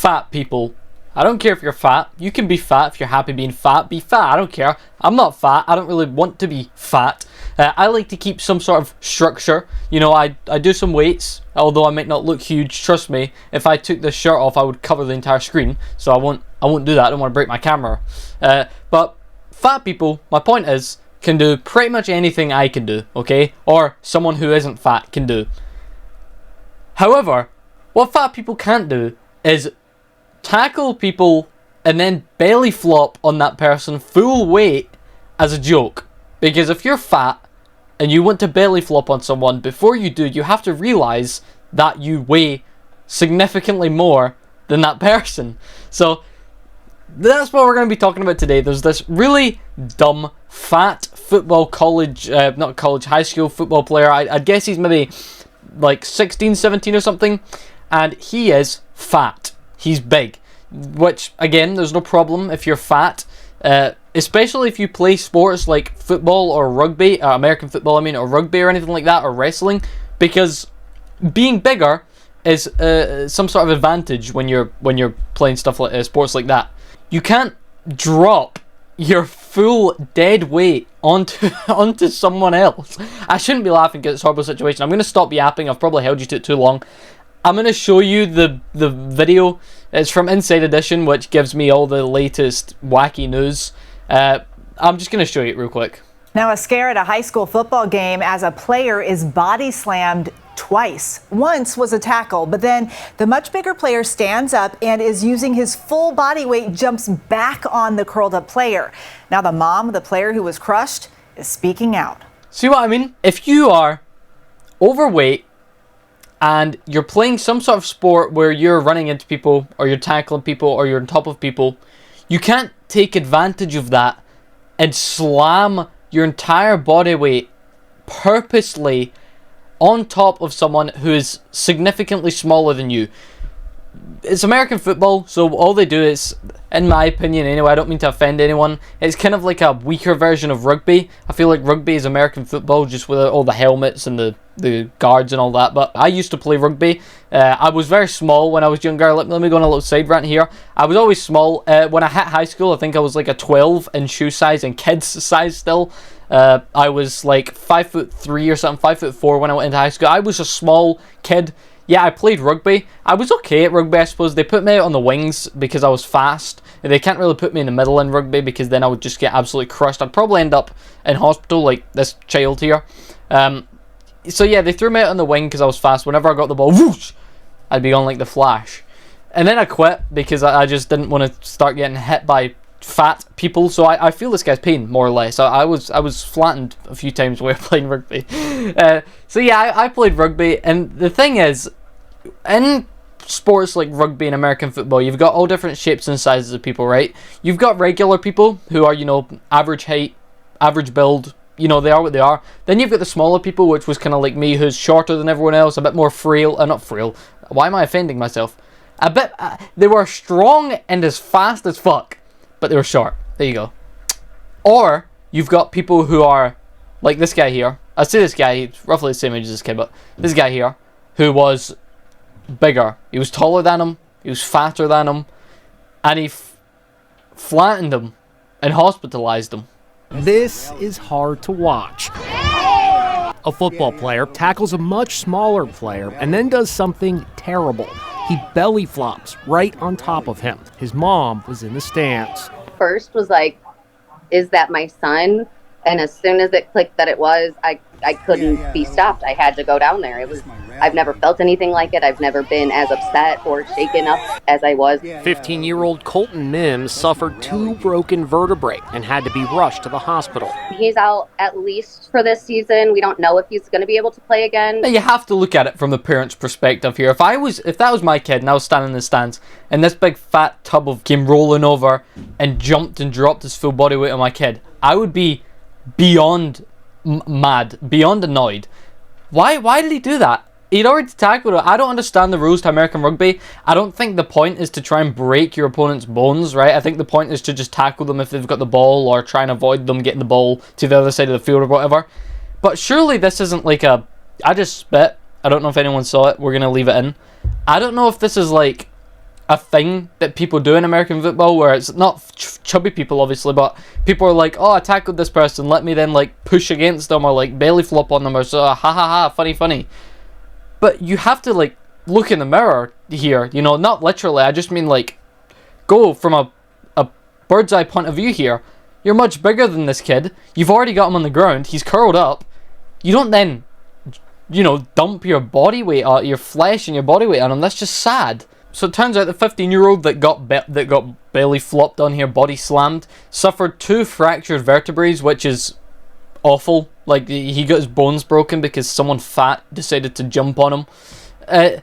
fat people. I don't care if you're fat. You can be fat if you're happy being fat. Be fat. I don't care. I'm not fat. I don't really want to be fat. I like to keep some sort of structure. You know, I do some weights, although I might not look huge. Trust me, if I took this shirt off, I would cover the entire screen. So I won't do that. I don't want to break my camera. But fat people, my point is, can do pretty much anything I can do, okay? Or someone who isn't fat can do. However, what fat people can't do is tackle people and then belly flop on that person full weight as a joke. Because if you're fat and you want to belly flop on someone, before you do, you have to realize that you weigh significantly more than that person. So that's what we're going to be talking about today. There's this really dumb, fat football high school football player. I'd guess he's maybe like 16, 17 or something. And he is fat. He's big. Which, again, there's no problem if you're fat. Especially if you play sports like football or rugby, American football, or rugby or anything like that, or wrestling. Because being bigger is some sort of advantage when you're playing stuff like sports like that. You can't drop your full dead weight onto someone else. I shouldn't be laughing because it's a horrible situation. I'm going to stop yapping. I've probably held you to it too long. I'm going to show you the video. It's from Inside Edition, which gives me all the latest wacky news. I'm just going to show you it real quick. Now, a scare at a high school football game as a player is body slammed twice. Once was a tackle, but then the much bigger player stands up and is using his full body weight, jumps back on the curled up player. Now, the mom of the player who was crushed is speaking out. See what I mean? If you are overweight and you're playing some sort of sport where you're running into people, or you're tackling people, or you're on top of people, you can't take advantage of that and slam your entire body weight purposely on top of someone who is significantly smaller than you. It's American football, so all they do is, in my opinion anyway, I don't mean to offend anyone, it's kind of like a weaker version of rugby. I feel like rugby is American football, just with all the helmets and the guards and all that. But I used to play rugby. I was very small when I was younger. Let me go on a little side rant here. I was always small. When I hit high school, I think I was like a 12 in shoe size and kids size still. I was like 5'3" or something, 5'4" when I went into high school. I was a small kid. Yeah, I played rugby. I was okay at rugby, I suppose. They put me out on the wings because I was fast. They can't really put me in the middle in rugby because then I would just get absolutely crushed. I'd probably end up in hospital like this child here. So yeah, they threw me out on the wing because I was fast. Whenever I got the ball, whoosh, I'd be on like the Flash. And then I quit because I just didn't want to start getting hit by fat people. So I feel this guy's pain, more or less. I was flattened a few times while playing rugby. So yeah, I played rugby, and the thing is, in sports like rugby and American football, you've got all different shapes and sizes of people, right? You've got regular people who are, average height, average build, they are what they are. Then you've got the smaller people, which was kind of like me, who's shorter than everyone else, a bit more frail, not frail, why am I offending myself? They were strong and as fast as fuck, but they were short. There you go. Or you've got people who are like this guy here. I say this guy, he's roughly the same age as this kid, but this guy here, who was bigger. He was taller than him, he was fatter than him, and he flattened him and hospitalized him. This is hard to watch. A football player tackles a much smaller player and then does something terrible. He belly flops right on top of him. His mom was in the stands. First was like, is that my son? And as soon as it clicked that it was, I couldn't be stopped. I had to go down there. I've never felt anything like it. I've never been as upset or shaken up as I was. 15-year-old Colton Mims suffered 2 broken vertebrae and had to be rushed to the hospital. He's out at least for this season. We don't know if he's going to be able to play again. You have to look at it from the parent's perspective here. If that was my kid and I was standing in the stands and this big fat tub of came rolling over and jumped and dropped his full body weight on my kid, I would be beyond mad, beyond annoyed. Why did he do that? He'd already tackled it. I don't understand the rules to American rugby. I don't think the point is to try and break your opponent's bones, right? I think the point is to just tackle them if they've got the ball, or try and avoid them getting the ball to the other side of the field or whatever. But surely this isn't like I just spit. I don't know if anyone saw it. We're going to leave it in. I don't know if this is like a thing that people do in American football, where it's not chubby people, obviously, but people are like, oh, I tackled this person, let me then, like, push against them, or, like, belly flop on them, or so, ha ha ha, funny. But you have to, like, look in the mirror here, you know, not literally, I just mean, like, go from a bird's eye point of view here. You're much bigger than this kid, you've already got him on the ground, he's curled up, you don't then, you know, dump your body weight, your flesh and your body weight on him. That's just sad. So it turns out the 15-year-old that got belly flopped on here, body slammed, suffered 2 fractured vertebrae, which is awful. Like, he got his bones broken because someone fat decided to jump on him.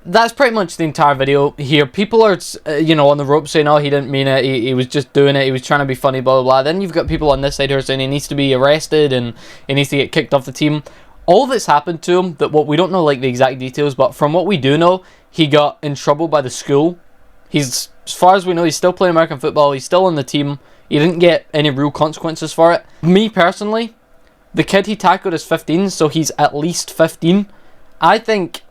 That's pretty much the entire video here. People are, you know, on the rope saying, oh, he didn't mean it, he was just doing it, he was trying to be funny, blah, blah, blah. Then you've got people on this side who are saying he needs to be arrested and he needs to get kicked off the team. All that's happened to him, that what we don't know, like, the exact details, but from what we do know, he got in trouble by the school. He's, as far as we know, he's still playing American football, he's still on the team, he didn't get any real consequences for it. Me, personally, the kid he tackled is 15, so he's at least 15. I think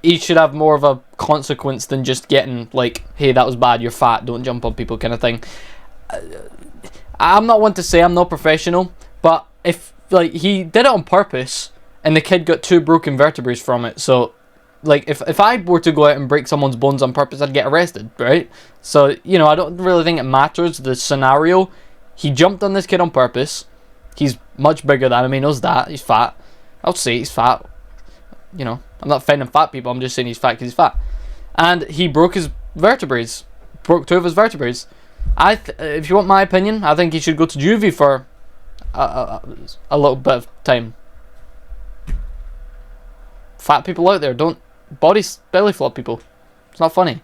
he should have more of a consequence than just getting, like, hey, that was bad, you're fat, don't jump on people kind of thing. I'm not one to say I'm not professional, but if, like, he did it on purpose, and the kid got 2 broken vertebrae from it, so, like, if I were to go out and break someone's bones on purpose, I'd get arrested, right? So, you know, I don't really think it matters, the scenario. He jumped on this kid on purpose. He's much bigger than him, he knows that, he's fat. I'll say he's fat. You know, I'm not offending fat people, I'm just saying he's fat because he's fat. And he broke his vertebrae. Broke 2 of his vertebrae. If you want my opinion, I think he should go to juvie for a little bit of time. Fat people out there, don't belly flop people. It's not funny.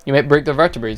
You might break their vertebrae.